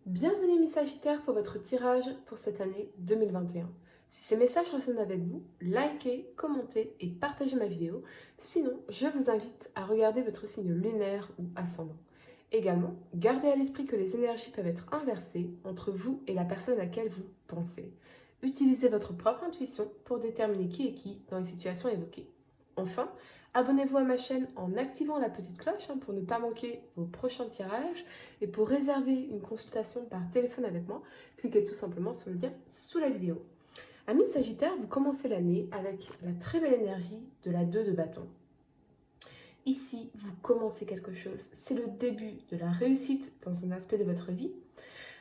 Bienvenue mes Sagittaires pour votre tirage pour cette année 2021. Si ces messages résonnent avec vous, likez, commentez et partagez ma vidéo. Sinon, je vous invite à regarder votre signe lunaire ou ascendant. Également, gardez à l'esprit que les énergies peuvent être inversées entre vous et la personne à laquelle vous pensez. Utilisez votre propre intuition pour déterminer qui est qui dans les situations évoquées. Enfin, abonnez-vous à ma chaîne en activant la petite cloche pour ne pas manquer vos prochains tirages. Et pour réserver une consultation par téléphone avec moi, cliquez tout simplement sur le lien sous la vidéo. Amis Sagittaires, vous commencez l'année avec la très belle énergie de la 2 de bâton. Ici, vous commencez quelque chose. C'est le début de la réussite dans un aspect de votre vie.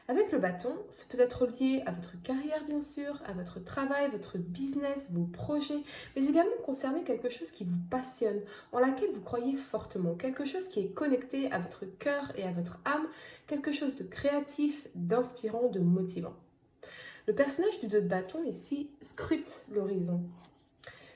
Avec le bâton, ça peut être lié à votre carrière bien sûr, à votre travail, votre business, vos projets, mais également concerner quelque chose qui vous passionne, en laquelle vous croyez fortement, quelque chose qui est connecté à votre cœur et à votre âme, quelque chose de créatif, d'inspirant, de motivant. Le personnage du 2 de bâton ici scrute l'horizon.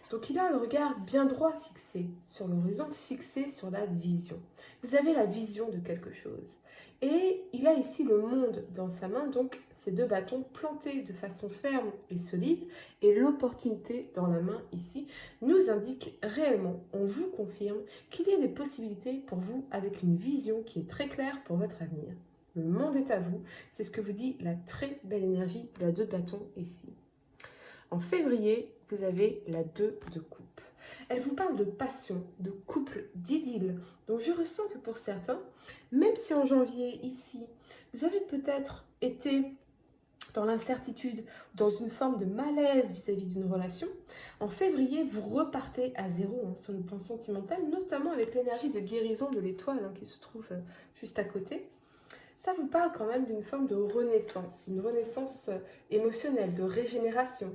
Donc il a le regard bien droit fixé sur l'horizon, fixé sur la vision. Vous avez la vision de quelque chose. Et il a ici le monde dans sa main, donc ces 2 bâtons plantés de façon ferme et solide. Et l'opportunité dans la main ici nous indique réellement, on vous confirme qu'il y a des possibilités pour vous avec une vision qui est très claire pour votre avenir. Le monde est à vous, c'est ce que vous dit la très belle énergie de la 2 de bâtons ici. En février, vous avez la 2 de coupe. Elle vous parle de passion, de couple, d'idylle. Donc je ressens que pour certains, même si en janvier, ici, vous avez peut-être été dans l'incertitude, dans une forme de malaise vis-à-vis d'une relation, en février, vous repartez à zéro sur le plan sentimental, notamment avec l'énergie de guérison de l'étoile qui se trouve juste à côté. Ça vous parle quand même d'une forme de renaissance, une renaissance émotionnelle, de régénération.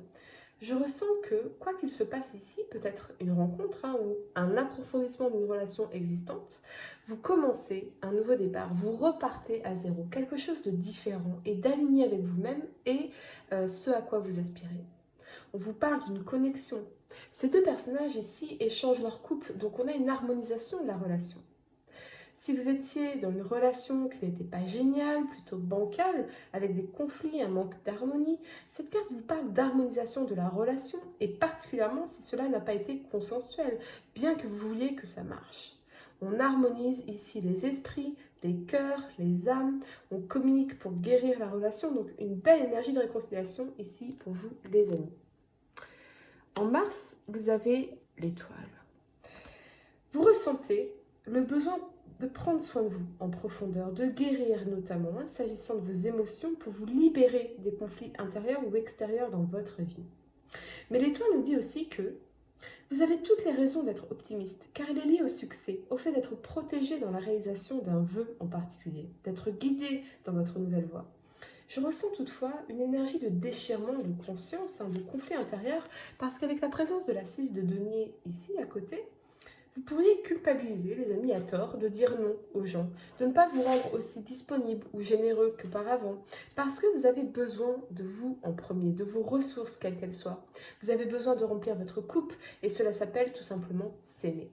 Je ressens que, quoi qu'il se passe ici, peut-être une rencontre ou un approfondissement d'une relation existante, vous commencez un nouveau départ, vous repartez à zéro, quelque chose de différent et d'aligné avec vous-même et ce à quoi vous aspirez. On vous parle d'une connexion. Ces 2 personnages ici échangent leur couple, donc on a une harmonisation de la relation. Si vous étiez dans une relation qui n'était pas géniale, plutôt bancale, avec des conflits, un manque d'harmonie, cette carte vous parle d'harmonisation de la relation, et particulièrement si cela n'a pas été consensuel, bien que vous vouliez que ça marche. On harmonise ici les esprits, les cœurs, les âmes, on communique pour guérir la relation, donc une belle énergie de réconciliation ici pour vous les amis. En mars, vous avez l'étoile. Vous ressentez le besoin de prendre soin de vous en profondeur, de guérir notamment, s'agissant de vos émotions, pour vous libérer des conflits intérieurs ou extérieurs dans votre vie. Mais l'étoile nous dit aussi que vous avez toutes les raisons d'être optimiste, car elle est liée au succès, au fait d'être protégé dans la réalisation d'un vœu en particulier, d'être guidé dans votre nouvelle voie. Je ressens toutefois une énergie de déchirement de conscience, de conflit intérieur, parce qu'avec la présence de la 6 de denier ici à côté, vous pourriez culpabiliser les amis à tort de dire non aux gens, de ne pas vous rendre aussi disponible ou généreux qu'auparavant, parce que vous avez besoin de vous en premier, de vos ressources quelles qu'elles soient. Vous avez besoin de remplir votre coupe et cela s'appelle tout simplement s'aimer.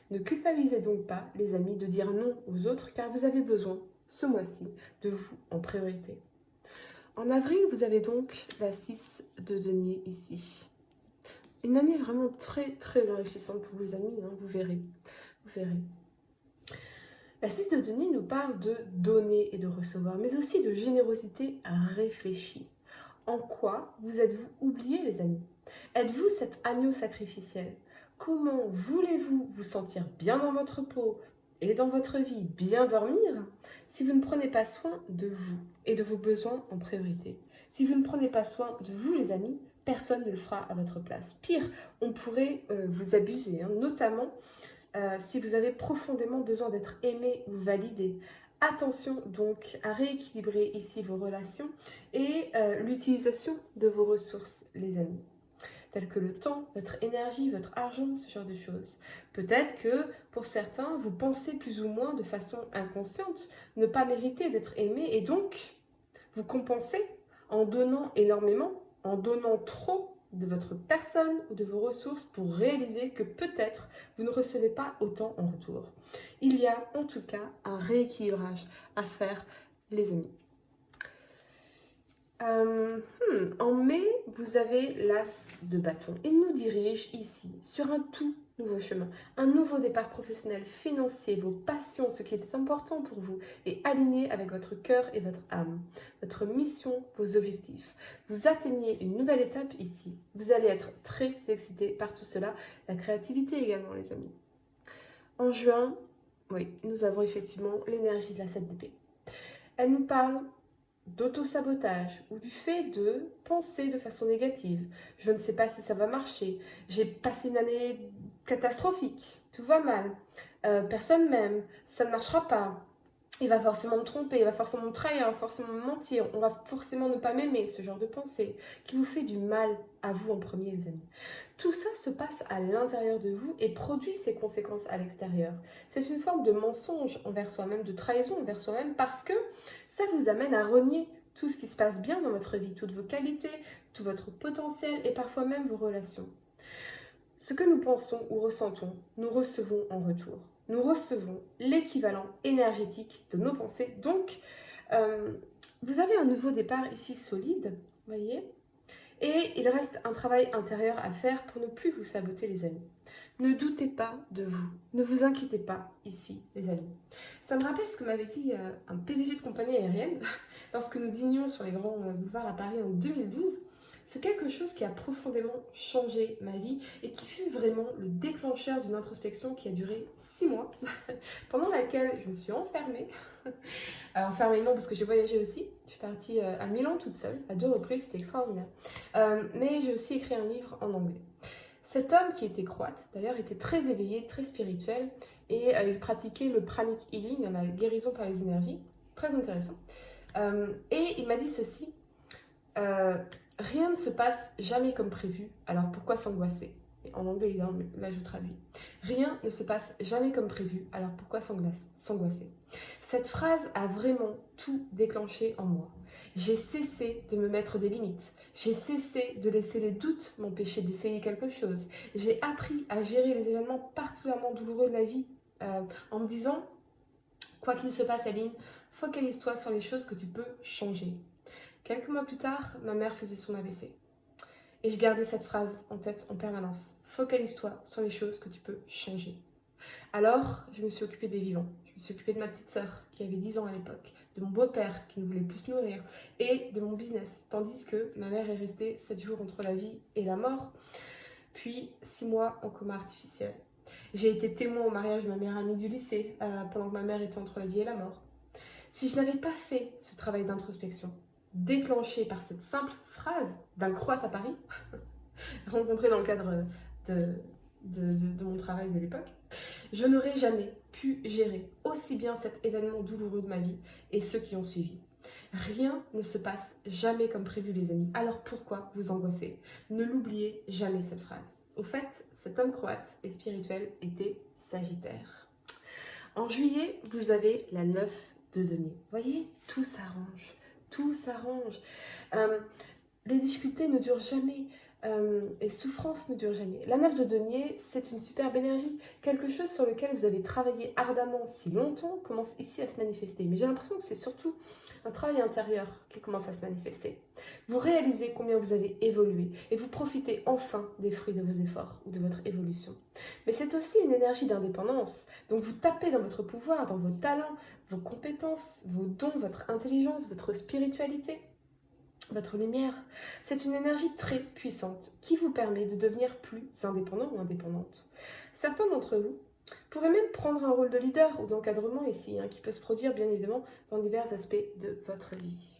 Ne culpabilisez donc pas les amis de dire non aux autres, car vous avez besoin ce mois-ci de vous en priorité. En avril, vous avez donc la 6 de denier ici. Une année vraiment très très enrichissante pour vos amis, vous verrez. Vous verrez. La 6 de denier nous parle de donner et de recevoir, mais aussi de générosité réfléchie. En quoi vous êtes-vous oubliés les amis? Êtes-vous cet agneau sacrificiel? Comment voulez-vous vous sentir bien dans votre peau et dans votre vie, bien dormir, si vous ne prenez pas soin de vous et de vos besoins en priorité? Si vous ne prenez pas soin de vous les amis, personne ne le fera à votre place. Pire, on pourrait vous abuser, notamment si vous avez profondément besoin d'être aimé ou validé. Attention donc à rééquilibrer ici vos relations et l'utilisation de vos ressources, les amis, telles que le temps, votre énergie, votre argent, ce genre de choses. Peut-être que pour certains, vous pensez plus ou moins de façon inconsciente ne pas mériter d'être aimé et donc vous compensez en donnant énormément, en donnant trop de votre personne ou de vos ressources pour réaliser que peut-être vous ne recevez pas autant en retour. Il y a en tout cas un rééquilibrage à faire, les amis. En mai, vous avez l'as de bâton. Il nous dirige ici sur un tout nouveau chemin, un nouveau départ professionnel, financier, vos passions, ce qui est important pour vous, est aligné avec votre cœur et votre âme, votre mission, vos objectifs. Vous atteignez une nouvelle étape ici. Vous allez être très excité par tout cela, la créativité également, les amis. En juin, oui, nous avons effectivement l'énergie de la 7 d'épée. Elle nous parle d'auto-sabotage ou du fait de penser de façon négative. Je ne sais pas si ça va marcher. J'ai passé une année catastrophique. Tout va mal. Personne m'aime. Ça ne marchera pas. Il va forcément me tromper, il va forcément me trahir, il va forcément me mentir, on va forcément ne pas m'aimer, ce genre de pensée qui vous fait du mal à vous en premier, les amis. Tout ça se passe à l'intérieur de vous et produit ses conséquences à l'extérieur. C'est une forme de mensonge envers soi-même, de trahison envers soi-même, parce que ça vous amène à renier tout ce qui se passe bien dans votre vie, toutes vos qualités, tout votre potentiel et parfois même vos relations. Ce que nous pensons ou ressentons, nous recevons en retour. Nous recevons l'équivalent énergétique de nos pensées. Donc, vous avez un nouveau départ ici solide, voyez, et il reste un travail intérieur à faire pour ne plus vous saboter, les amis. Ne doutez pas de vous. Ne vous inquiétez pas ici, les amis. Ça me rappelle ce que m'avait dit un PDG de compagnie aérienne lorsque nous dînions sur les grands boulevards à Paris en 2012. C'est quelque chose qui a profondément changé ma vie et qui fut vraiment le déclencheur d'une introspection qui a duré 6 mois, pendant laquelle je me suis enfermée. Enfermée non, parce que j'ai voyagé aussi. Je suis partie à Milan toute seule, à 2 reprises, c'était extraordinaire. Mais j'ai aussi écrit un livre en anglais. Cet homme qui était croate, d'ailleurs, était très éveillé, très spirituel, et il pratiquait le pranic healing, la guérison par les énergies, très intéressant. Et il m'a dit ceci. Rien ne se passe jamais comme prévu, alors pourquoi s'angoisser? En anglais, évidemment, mais là je traduis. Rien ne se passe jamais comme prévu, alors pourquoi s'angoisser? Cette phrase a vraiment tout déclenché en moi. J'ai cessé de me mettre des limites. J'ai cessé de laisser les doutes m'empêcher d'essayer quelque chose. J'ai appris à gérer les événements particulièrement douloureux de la vie en me disant, quoi qu'il se passe, Aline, focalise-toi sur les choses que tu peux changer. Quelques mois plus tard, ma mère faisait son AVC. Et je gardais cette phrase en tête en permanence. Focalise-toi sur les choses que tu peux changer. Alors, je me suis occupée des vivants. Je me suis occupée de ma petite sœur qui avait 10 ans à l'époque, de mon beau-père qui ne voulait plus se nourrir et de mon business. Tandis que ma mère est restée 7 jours entre la vie et la mort, puis 6 mois en coma artificiel. J'ai été témoin au mariage de ma meilleure amie du lycée pendant que ma mère était entre la vie et la mort. Si je n'avais pas fait ce travail d'introspection, déclenché par cette simple phrase d'un Croate à Paris, rencontré dans le cadre de mon travail de l'époque, je n'aurais jamais pu gérer aussi bien cet événement douloureux de ma vie et ceux qui ont suivi. Rien ne se passe jamais comme prévu, les amis. Alors pourquoi vous angoissez? Ne l'oubliez jamais, cette phrase. Au fait, cet homme croate et spirituel était Sagittaire. En juillet, vous avez la 9 de denier. Voyez, tout s'arrange. Tout s'arrange. Les difficultés ne durent jamais. Les souffrances ne durent jamais. La 9 de denier, c'est une superbe énergie. Quelque chose sur lequel vous avez travaillé ardemment si longtemps commence ici à se manifester. Mais j'ai l'impression que c'est surtout un travail intérieur qui commence à se manifester. Vous réalisez combien vous avez évolué et vous profitez enfin des fruits de vos efforts ou de votre évolution. Mais c'est aussi une énergie d'indépendance. Donc vous tapez dans votre pouvoir, dans vos talents, vos compétences, vos dons, votre intelligence, votre spiritualité, votre lumière. C'est une énergie très puissante qui vous permet de devenir plus indépendant ou indépendante. Certains d'entre vous pourraient même prendre un rôle de leader ou d'encadrement ici, qui peut se produire bien évidemment dans divers aspects de votre vie.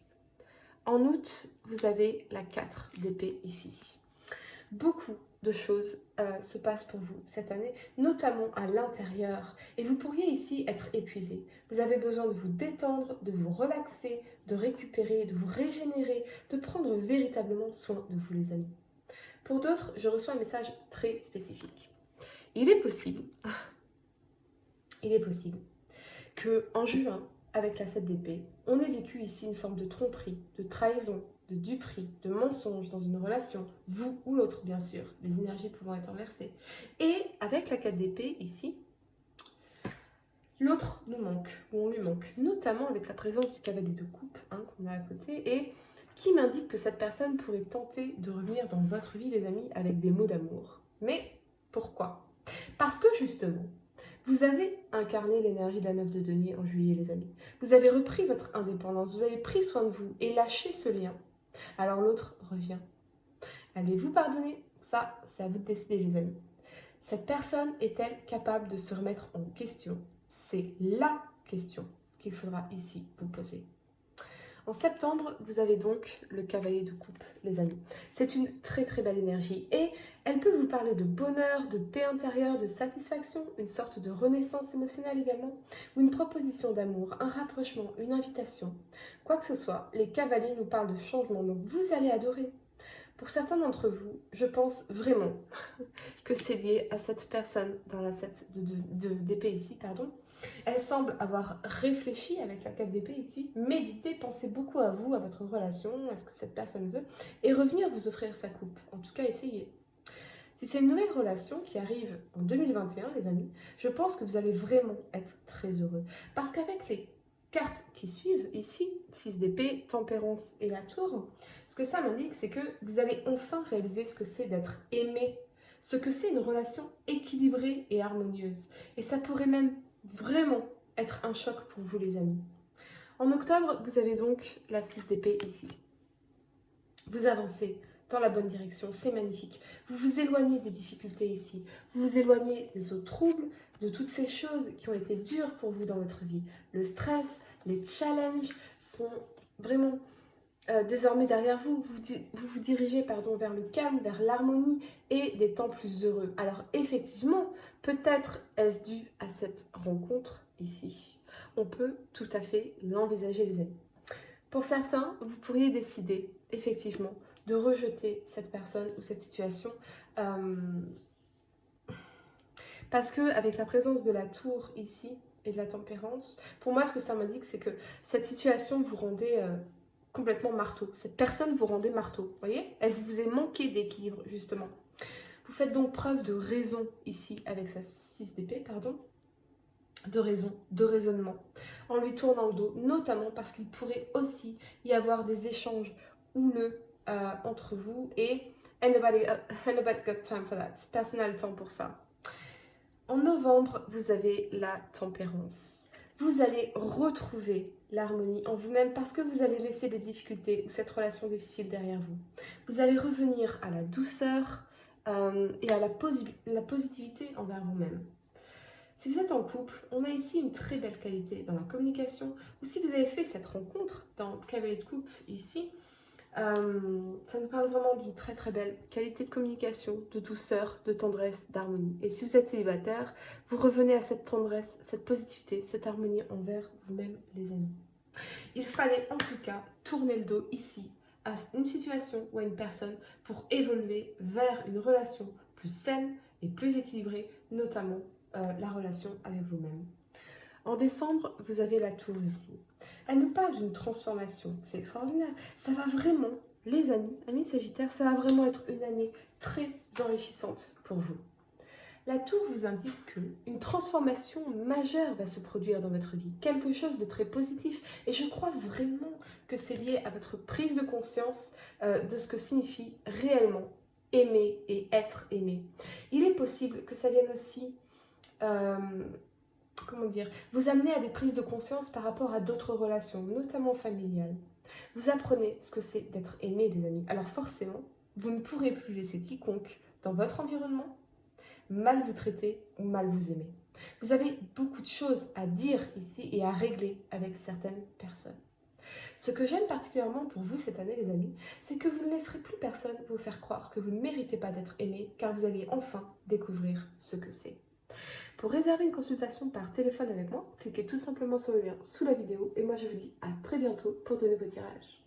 En août, vous avez la 4 d'épée ici. Beaucoup de choses se passent pour vous cette année, notamment à l'intérieur. Et vous pourriez ici être épuisé. Vous avez besoin de vous détendre, de vous relaxer, de récupérer, de vous régénérer, de prendre véritablement soin de vous, les amis. Pour d'autres, je reçois un message très spécifique. Il est possible qu'en juin, avec la 7 d'épée, on ait vécu ici une forme de tromperie, de trahison, de duperie, de mensonge dans une relation, vous ou l'autre bien sûr, les énergies pouvant être inversées. Et avec la 4 d'épée ici, l'autre nous manque, ou on lui manque, notamment avec la présence du cavalier de coupe qu'on a à côté, et qui m'indique que cette personne pourrait tenter de revenir dans votre vie, les amis, avec des mots d'amour. Mais pourquoi? Parce que justement, vous avez incarné l'énergie d'un œuf de denier en juillet, les amis. Vous avez repris votre indépendance, vous avez pris soin de vous et lâché ce lien. Alors l'autre revient. Allez-vous pardonner? Ça, c'est à vous de décider, les amis. Cette personne est-elle capable de se remettre en question? C'est la question qu'il faudra ici vous poser. En septembre, vous avez donc le cavalier de coupe, les amis. C'est une très très belle énergie et elle peut vous parler de bonheur, de paix intérieure, de satisfaction, une sorte de renaissance émotionnelle également, ou une proposition d'amour, un rapprochement, une invitation. Quoi que ce soit, les cavaliers nous parlent de changement, donc vous allez adorer. Pour certains d'entre vous, je pense vraiment que c'est lié à cette personne dans la 7 d'épée ici, pardon. Elle semble avoir réfléchi avec la 4 d'épée ici, médité, pensé beaucoup à vous, à votre relation, à ce que cette personne veut, et revenir vous offrir sa coupe. En tout cas, essayez. Si c'est une nouvelle relation qui arrive en 2021, les amis, je pense que vous allez vraiment être très heureux. Parce qu'avec les cartes qui suivent ici, 6 d'épée, tempérance et la tour, ce que ça m'indique, c'est que vous allez enfin réaliser ce que c'est d'être aimé, ce que c'est une relation équilibrée et harmonieuse. Et ça pourrait même vraiment être un choc pour vous, les amis. En octobre, vous avez donc la 6 d'épée ici. Vous avancez dans la bonne direction, c'est magnifique. Vous vous éloignez des difficultés ici. Vous vous éloignez des autres troubles, de toutes ces choses qui ont été dures pour vous dans votre vie. Le stress, les challenges sont vraiment désormais derrière vous. Vous vous dirigez vers le calme, vers l'harmonie et des temps plus heureux. Alors effectivement, peut-être est-ce dû à cette rencontre ici. On peut tout à fait l'envisager, les amis. Pour certains, vous pourriez décider effectivement de rejeter cette personne ou cette situation parce que avec la présence de la tour ici et de la tempérance, pour moi ce que ça m'indique, c'est que cette situation vous rendait complètement marteau. Cette personne vous rendait marteau, vous voyez? Elle vous est manqué d'équilibre justement. Vous faites donc preuve de raison ici avec sa 6 d'épée, pardon. De raison, de raisonnement, en lui tournant le dos, notamment parce qu'il pourrait aussi y avoir des échanges houleux entre vous et nobody got time for that. Personne n'a le temps pour ça. En novembre, vous avez la tempérance. Vous allez retrouver l'harmonie en vous-même parce que vous allez laisser des difficultés ou cette relation difficile derrière vous. Vous allez revenir à la douceur et à la positivité envers vous-même. Si vous êtes en couple, on a ici une très belle qualité dans la communication. Ou si vous avez fait cette rencontre dans le cavalier de coupe ici, ça nous parle vraiment d'une très très belle qualité de communication, de douceur, de tendresse, d'harmonie. Et si vous êtes célibataire, vous revenez à cette tendresse, cette positivité, cette harmonie envers vous-même, les amis. Il fallait en tout cas tourner le dos ici à une situation ou à une personne pour évoluer vers une relation plus saine et plus équilibrée, notamment la relation avec vous-même. En décembre, vous avez la tour ici. Elle nous parle d'une transformation. C'est extraordinaire. Ça va vraiment, les amis sagittaires, ça va vraiment être une année très enrichissante pour vous. La tour vous indique qu'une transformation majeure va se produire dans votre vie. Quelque chose de très positif. Et je crois vraiment que c'est lié à votre prise de conscience de ce que signifie réellement aimer et être aimé. Il est possible que ça vienne aussi vous amener à des prises de conscience par rapport à d'autres relations, notamment familiales. Vous apprenez ce que c'est d'être aimé, les amis. Alors forcément, vous ne pourrez plus laisser quiconque dans votre environnement mal vous traiter ou mal vous aimer. Vous avez beaucoup de choses à dire ici et à régler avec certaines personnes. Ce que j'aime particulièrement pour vous cette année, les amis, c'est que vous ne laisserez plus personne vous faire croire que vous ne méritez pas d'être aimé, car vous allez enfin découvrir ce que c'est. Pour réserver une consultation par téléphone avec moi, cliquez tout simplement sur le lien sous la vidéo et moi je vous dis à très bientôt pour de nouveaux tirages.